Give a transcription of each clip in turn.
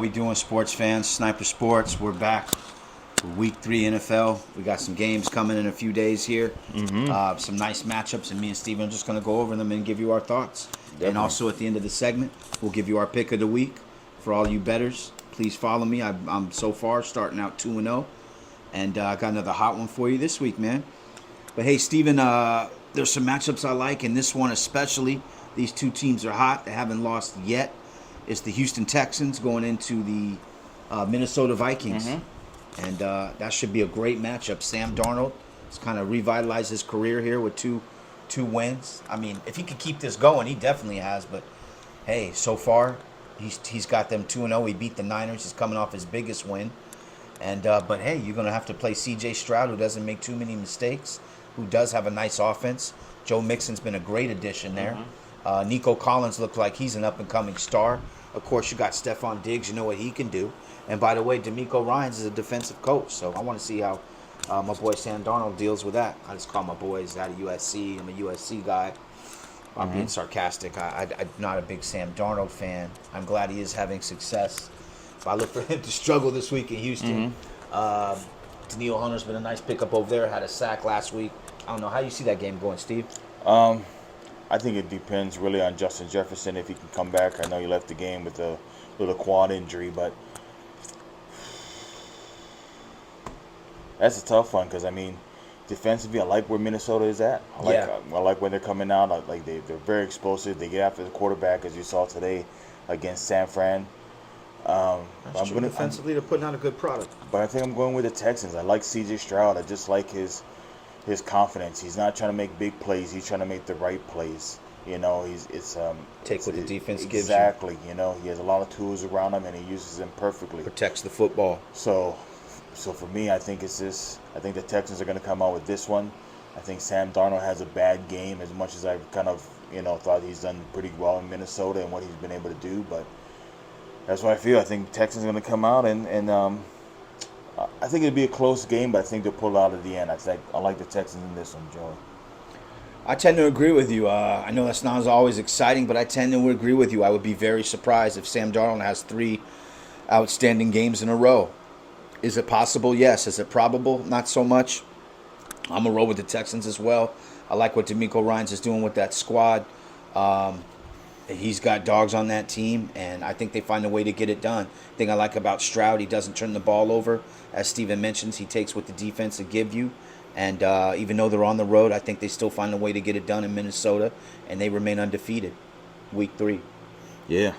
We doing, sports fans? Sniper Sports. We're back for Week 3 NFL. We got some games coming in a few days here. Some nice matchups, and me and Steven are just going to go over them and give you our thoughts. Definitely. And also at the end of the segment, we'll give you our pick of the week. For all you bettors, please follow me. I'm so far starting out 2-0, and I got another hot one for you this week, man. But hey, Steven, there's some matchups I like, and this one especially. These two teams are hot. They haven't lost yet. It's the Houston Texans going into the Minnesota Vikings. And that should be a great matchup. Sam Darnold has kind of revitalized his career here with two wins. I mean, if he could keep this going, he definitely has. But, hey, so far, he's got them 2-0. He beat the Niners. He's coming off his biggest win. And but, hey, you're going to have to play C.J. Stroud, who doesn't make too many mistakes, who does have a nice offense. Joe Mixon's been a great addition there. Nico Collins looked like he's an up-and-coming star. Of course, you got Stephon Diggs. You know what he can do. And by the way, DeMeco Ryans is a defensive coach. So I want to see how my boy Sam Darnold deals with that. I just call my boys out of USC. I'm a USC guy. I'm being sarcastic. I'm not a big Sam Darnold fan. I'm glad he is having success. But I look for him to struggle this week in Houston. Daniil Hunter's been a nice pickup over there. Had a sack last week. I don't know. How you see that game going, Steve? I think it depends really on Justin Jefferson if he can come back. I know he left the game with a little quad injury, but that's a tough one because, I mean, defensively, I like where Minnesota is at. I like when they're coming out. They're very explosive. They get after the quarterback, as you saw today against San Fran. That's true. Defensively, they're putting out a good product. But I think I'm going with the Texans. I like C.J. Stroud. I just like his confidence. He's not trying to make big plays. He's trying to make the right plays. You know, Take what the defense gives you. Exactly. You know, he has a lot of tools around him, and he uses them perfectly. Protects the football. So for me, I think I think the Texans are going to come out with this one. I think Sam Darnold has a bad game, as much as I've kind of, thought he's done pretty well in Minnesota and what he's been able to do. But that's what I feel. I think Texans are going to come out, and I think it'll be a close game, but I think they'll pull out at the end. I like the Texans in this one, Joey. I tend to agree with you. I know that's not always exciting, but I tend to agree with you. I would be very surprised if Sam Darnold has 3 outstanding games in a row. Is it possible? Yes. Is it probable? Not so much. I'm going to roll with the Texans as well. I like what DeMeco Ryans is doing with that squad. He's got dogs on that team, and I think they find a way to get it done. The thing I like about Stroud, he doesn't turn the ball over. As Steven mentions, he takes what the defense will give you. And even though they're on the road, I think they still find a way to get it done in Minnesota, and they remain undefeated. Week 3. Yeah.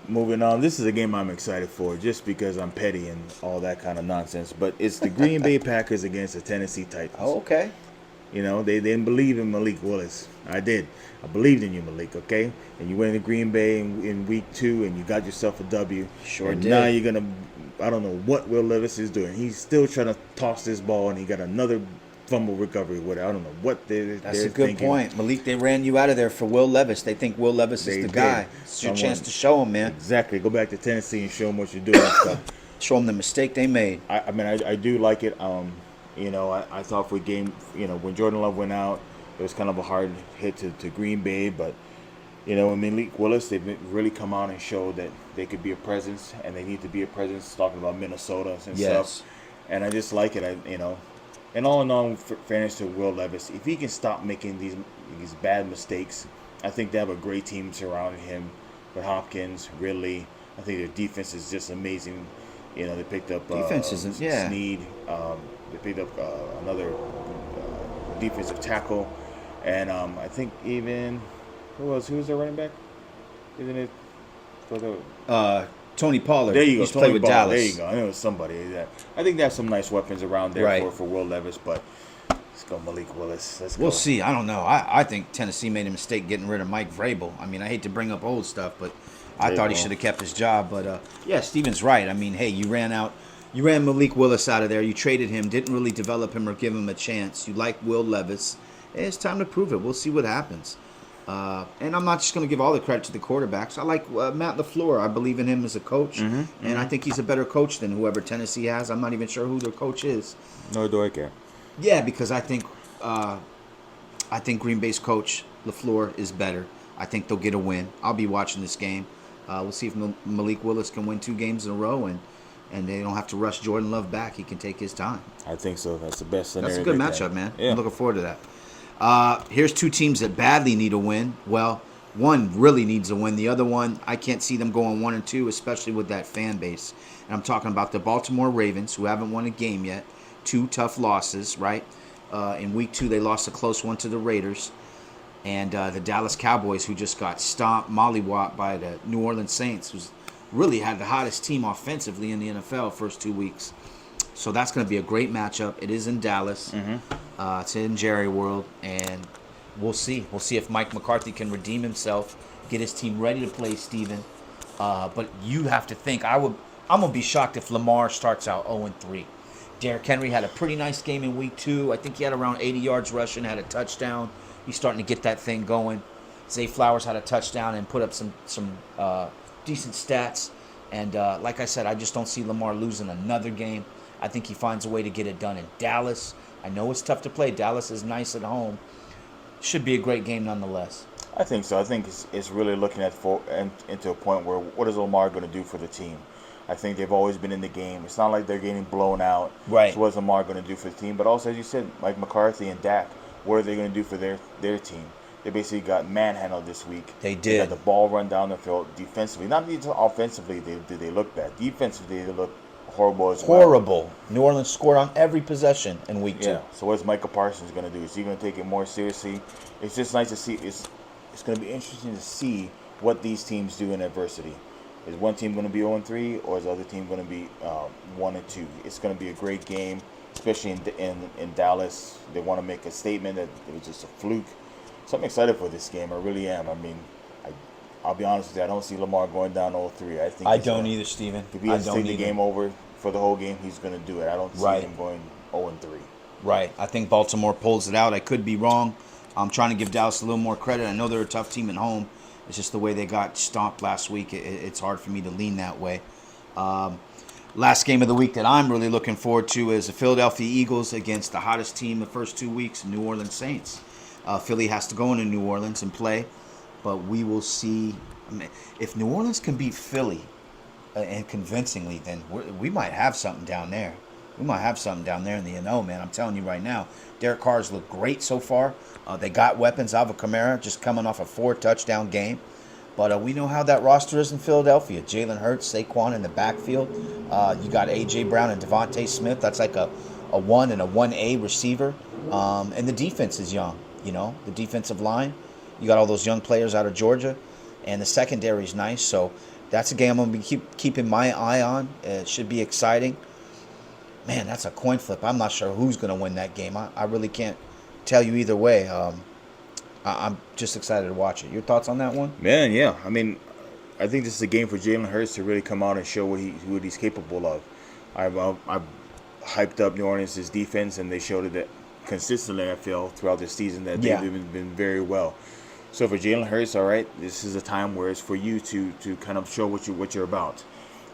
Moving on, this is a game I'm excited for just because I'm petty and all that kind of nonsense. But it's the Green Bay Packers against the Tennessee Titans. Oh, okay. You know, they didn't believe in Malik Willis. I did. I believed in you, Malik, okay? And you went to Green Bay in week 2, and you got yourself a W. Sure and did. Now you're going to, I don't know what Will Levis is doing. He's still trying to toss this ball, and he got another fumble recovery with it. I don't know what they're That's a good thinking. point. Malik, they ran you out of there for Will Levis. They think Will Levis is the guy. It's your chance to show him, man. Exactly. Go back to Tennessee and show them what you're doing. So, Show them the mistake they made. I mean, I do like it. I thought for game, when Jordan Love went out, it was kind of a hard hit to Green Bay. But, when Malik Willis, they've really come out and showed that they could be a presence, and they need to be a presence, talking about Minnesota and stuff. And I just like it, And all in all, fairness to Will Levis, if he can stop making these bad mistakes, I think they have a great team surrounding him with Hopkins, Ridley. I think their defense is just amazing. They picked up Snead. They picked up another defensive tackle, and I think even who was their running back? Isn't it? Tony Pollard. There you go. He's played with Dallas. There you go. I know it was somebody. I think they have some nice weapons around there for Will Levis, but let's go Malik Willis. We'll see. I don't know. I think Tennessee made a mistake getting rid of Mike Vrabel. I mean, I hate to bring up old stuff, but I thought he should have kept his job. But yeah, Steven's right. I mean, hey, you ran Malik Willis out of there. You traded him, didn't really develop him or give him a chance. You like Will Levis. Hey, it's time to prove it. We'll see what happens. And I'm not just going to give all the credit to the quarterbacks. I like Matt LaFleur. I believe in him as a coach, and I think he's a better coach than whoever Tennessee has. I'm not even sure who their coach is. Nor do I care. Yeah, because I think Green Bay's coach LaFleur is better. I think they'll get a win. I'll be watching this game. We'll see if Malik Willis can win 2 games in a row, and they don't have to rush Jordan Love back. He can take his time. I think so. That's the best scenario. That's a good they matchup, can. man. Yeah. I'm looking forward to that. Here's 2 teams that badly need a win. Well, one really needs a win. The other one, I can't see them going 1-2, especially with that fan base. And I'm talking about the Baltimore Ravens, who haven't won a game yet. 2 tough losses, right? In week 2, they lost a close one to the Raiders. And the Dallas Cowboys, who just got stomped, mollywopped by the New Orleans Saints, who's really had the hottest team offensively in the NFL first 2 weeks. So that's going to be a great matchup. It is in Dallas. It's in Jerry World, and we'll see. We'll see if Mike McCarthy can redeem himself, get his team ready to play, Steven. But you have to think, I'm going to be shocked if Lamar starts out 0-3. Derrick Henry had a pretty nice game in week 2. I think he had around 80 yards rushing, had a touchdown. He's starting to get that thing going. Zay Flowers had a touchdown and put up some decent stats. And like I said, I just don't see Lamar losing another game. I think he finds a way to get it done in Dallas. I know it's tough to play. Dallas is nice at home. Should be a great game nonetheless. I think so. I think it's really looking at into a point where what is Lamar going to do for the team? I think they've always been in the game. It's not like they're getting blown out. Right. So what's Lamar going to do for the team? But also, as you said, Mike McCarthy and Dak, what are they going to do for their team? They basically got manhandled this week. They did. They got the ball run down the field defensively. Not even offensively did they look bad. Defensively, they look horrible as well. Horrible. New Orleans scored on every possession in week 2. Yeah. So what's Micah Parsons going to do? Is he going to take it more seriously? It's just nice to see. It's going to be interesting to see what these teams do in adversity. Is one team going to be 0-3, or is the other team going to be 1-2? It's going to be a great game, especially in Dallas. They want to make a statement that it was just a fluke. So I'm excited for this game. I really am. I mean, I'll be honest with you. I don't see Lamar going down 0-3. I think I don't either, Steven. If he has to take the game over for the whole game, he's going to do it. I don't see him going 0-3. Right. I think Baltimore pulls it out. I could be wrong. I'm trying to give Dallas a little more credit. I know they're a tough team at home. It's just the way they got stomped last week. It's hard for me to lean that way. Last game of the week that I'm really looking forward to is the Philadelphia Eagles against the hottest team the first 2 weeks, New Orleans Saints. Philly has to go into New Orleans and play, but we will see. I mean, if New Orleans can beat Philly and convincingly, then we might have something down there. We might have something down there in the NO, man. I'm telling you right now. Derek Carr's looked great so far. They got weapons. Alvin Kamara just coming off a 4-touchdown game. But we know how that roster is in Philadelphia. Jalen Hurts, Saquon in the backfield. You got A.J. Brown and Devontae Smith. That's like a 1 and a 1A receiver. And the defense is young, you know, the defensive line. You got all those young players out of Georgia. And the secondary is nice. So that's a game I'm going to be keeping my eye on. It should be exciting. Man, that's a coin flip. I'm not sure who's going to win that game. I really can't tell you either way. I'm just excited to watch it. Your thoughts on that one? Man, yeah. I mean, I think this is a game for Jalen Hurts to really come out and show what he's capable of. I've hyped up New Orleans' defense, and they showed it consistently, I feel, throughout the season that they've been very well. So for Jalen Hurts, all right, this is a time where it's for you to kind of show what you're about.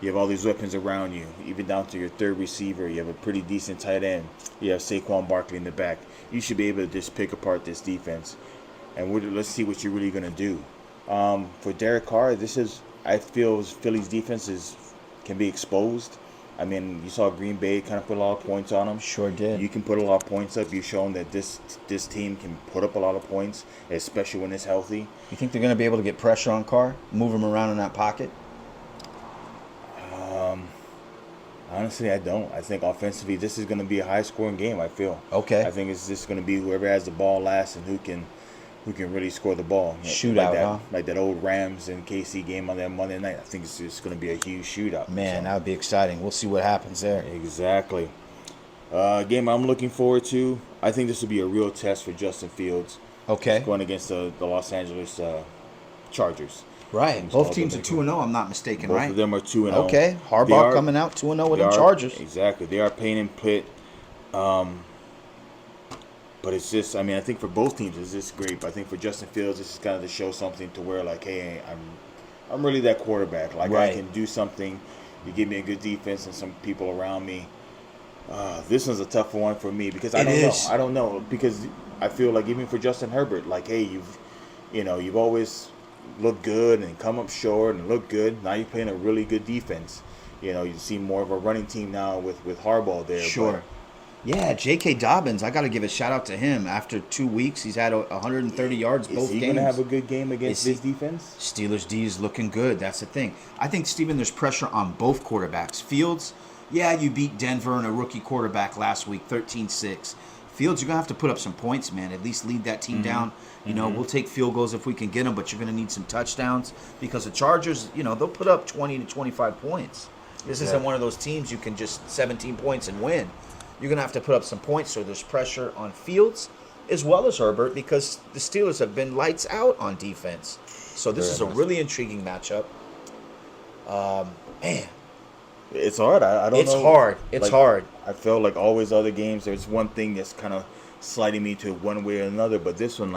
You have all these weapons around you, even down to your third receiver. You have a pretty decent tight end. You have Saquon Barkley in the back. You should be able to just pick apart this defense. And let's see what you're really going to do. For Derek Carr, I feel Philly's defense can be exposed. I mean, you saw Green Bay kind of put a lot of points on them. Sure did. You can put a lot of points up. You've shown that this team can put up a lot of points, especially when it's healthy. You think they're going to be able to get pressure on Carr, move him around in that pocket? Honestly, I don't. I think offensively, this is going to be a high-scoring game, I feel. Okay. I think it's just going to be whoever has the ball last and who can really score the ball. Shootout, like that old Rams and KC game on that Monday night. I think it's just going to be a huge shootout. Man, that would be exciting. We'll see what happens there. Exactly. Game I'm looking forward to. I think this will be a real test for Justin Fields. Okay. Going against the Los Angeles Chargers. Right. Both teams are 2-0, I'm not mistaken, right? Both of them are 2-0. Okay. Harbaugh coming out 2-0 with the Chargers. Exactly. They are pain and pit. But it's just, I mean, I think for both teams, it's just great. But I think for Justin Fields, this is kind of to show something to where, like, hey, I'm really that quarterback. Like, I can do something. You give me a good defense and some people around me. This one's a tough one for me because I don't know. Because I feel like even for Justin Herbert, like, hey, you've always look good and come up short and look good. Now you're playing a really good defense. You see more of a running team now with Harbaugh there. Sure. Yeah, J.K. Dobbins, I got to give a shout out to him. After 2 weeks, he's had 130 yards But both is he games. going to have a good game against Is this he- defense? Steelers D is looking good. That's the thing. I think, Steven, there's pressure on both quarterbacks. Fields, yeah, you beat Denver and a rookie quarterback last week, 13-6. Fields, you're going to have to put up some points, man. At least lead that team down. We'll take field goals if we can get them, but you're going to need some touchdowns because the Chargers, they'll put up 20 to 25 points. This isn't one of those teams you can just 17 points and win. You're going to have to put up some points, so there's pressure on Fields as well as Herbert because the Steelers have been lights out on defense. So this is a really intriguing matchup. Man, It's hard. I don't know. it's hard. It's hard. I feel like always other games, there's one thing that's kind of sliding me to one way or another. But this one,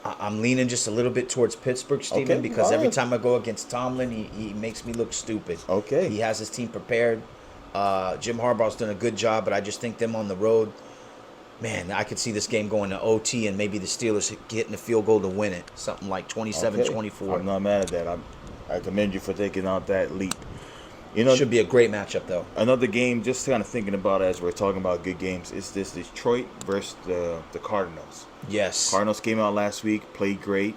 I'm leaning just a little bit towards Pittsburgh, Steven, Okay, because all every right. time I go against Tomlin, he makes me look stupid. Okay. He has his team prepared. Jim Harbaugh's done a good job, but I just think them on the road, man, I could see this game going to OT and maybe the Steelers getting a field goal to win it. Something like 27-24. I'm not mad at that. I commend you for taking out that leap. Should be a great matchup, though. Another game, just kind of thinking about as we're talking about good games, is this Detroit versus the Cardinals. Yes. Cardinals came out last week, played great.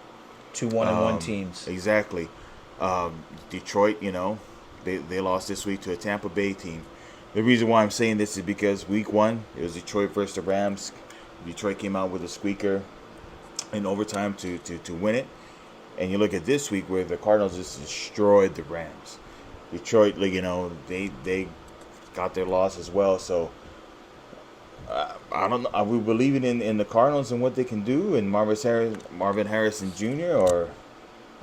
2-1-1 teams. Exactly. Detroit, they lost this week to a Tampa Bay team. The reason why I'm saying this is because week 1, it was Detroit versus the Rams. Detroit came out with a squeaker in overtime to win it. And you look at this week where the Cardinals just destroyed the Rams. Detroit, they got their loss as well. So I don't know. Are we believing in the Cardinals and what they can do, and Marvin Harrison Jr.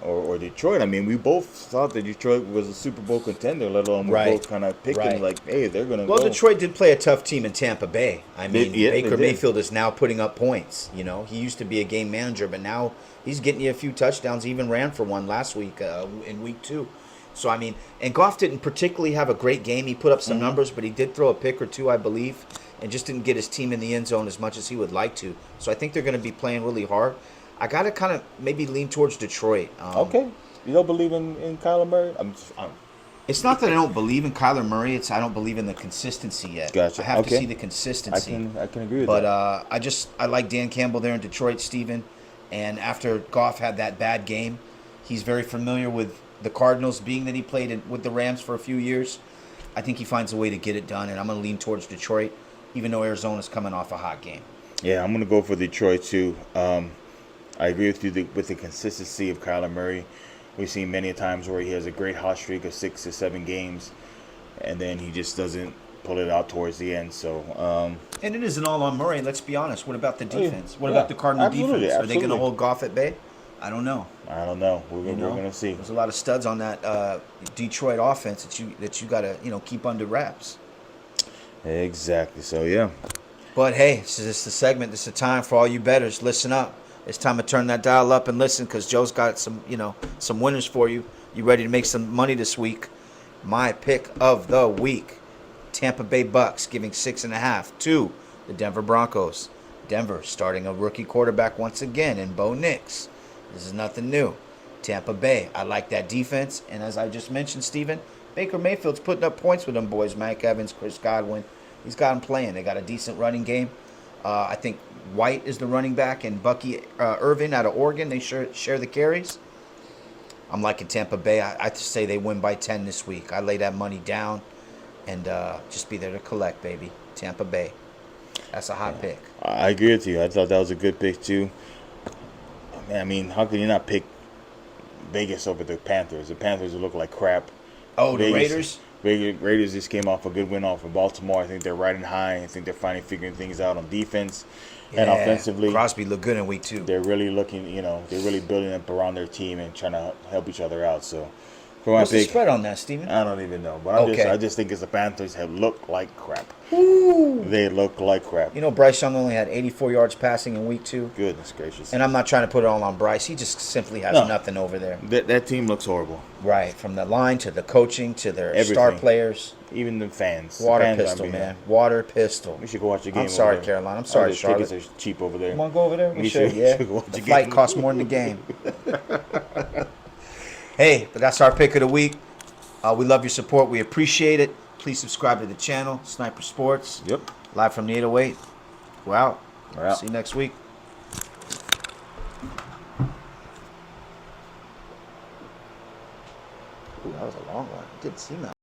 or Detroit? I mean, we both thought that Detroit was a Super Bowl contender, let alone we Right. both kind of picked Right. them like, hey, they're gonna Well, go. Detroit did play a tough team in Tampa Bay. I mean, They Baker did. Mayfield is now putting up points. He used to be a game manager, but now he's getting you a few touchdowns. He even ran for one last week in week 2. So, I mean, and Goff didn't particularly have a great game. He put up some numbers, but he did throw a pick or two, I believe, and just didn't get his team in the end zone as much as he would like to. So I think they're going to be playing really hard. I got to kind of maybe lean towards Detroit. Okay, you don't believe in Kyler Murray? It's not that I don't believe in Kyler Murray. It's I don't believe in the consistency yet. Gotcha. I have to Okay. see the consistency. I can agree with But that. I like Dan Campbell there in Detroit, Steven. And after Goff had that bad game, he's very familiar with the Cardinals, being that he played with the Rams for a few years. I think he finds a way to get it done, and I'm going to lean towards Detroit, even though Arizona's coming off a hot game. Yeah, I'm gonna go for Detroit too. I agree with you with the consistency of Kyler Murray. We've seen many times where he has a great hot streak of 6 to 7 games, and then he just doesn't pull it out towards the end. So, And it isn't all on Murray. Let's be honest. What about the Oh, yeah. Defense? What Yeah, about the Cardinal absolutely, defense? Are they going to absolutely. hold Goff at bay? I don't know. I don't know. We're You know? gonna see. There's a lot of studs on that Detroit offense that you got to keep under wraps. Exactly. So yeah. But hey, this is the segment. This is the time for all you bettors. Listen up. It's time to turn that dial up and listen, because Joe's got some winners for you. You ready to make some money this week? My pick of the week: Tampa Bay Bucks giving 6.5 to the Denver Broncos. Denver starting a rookie quarterback once again in Bo Nix. This is nothing new. Tampa Bay, I like that defense, and as I just mentioned, Steven, Baker Mayfield's putting up points with them boys. Mike Evans, Chris Godwin. He's got them playing. They got a decent running game. I think White is the running back, and Bucky Irvin out of Oregon. They share the carries. I'm liking Tampa Bay. I say they win by 10 this week. I lay that money down and just be there to collect, baby. Tampa Bay. That's a hot pick. I agree with you. I thought that was a good pick too. Man, I mean, how could you not pick Vegas over the Panthers? The Panthers look like crap. Oh, the Raiders? Raiders just came off a good win off of Baltimore. I think they're riding high. I think they're finally figuring things out on defense and Yeah, offensively. Crosby looked good in week 2. They're really looking, they're really building up around their team and trying to help each other out. So For my What's the pick, spread on that, Steven? I don't even know, but Okay. I just think it's the Panthers have looked like crap. They look like crap. You know, Bryce Young only had 84 yards passing in week 2. Goodness gracious. And I'm not trying to put it all on Bryce. He just simply has No. nothing over there. That team looks horrible. Right. From the line to the coaching to their Everything. star players. Even the fans. The Water fans are pistol, being- man. Water pistol. We should go watch a game. I'm sorry, over there. Caroline. I'm sorry, The Charlotte. tickets are cheap over there. You want to go over there? We We should, should- yeah. should go watch The a flight game. costs more than the game. Hey, but that's our pick of the week. We love your support. We appreciate it. Please subscribe to the channel, Sniper Sports. Yep. Live from the 808. We're out. We're out. See you next week. Ooh, that was a long one. It didn't seem that.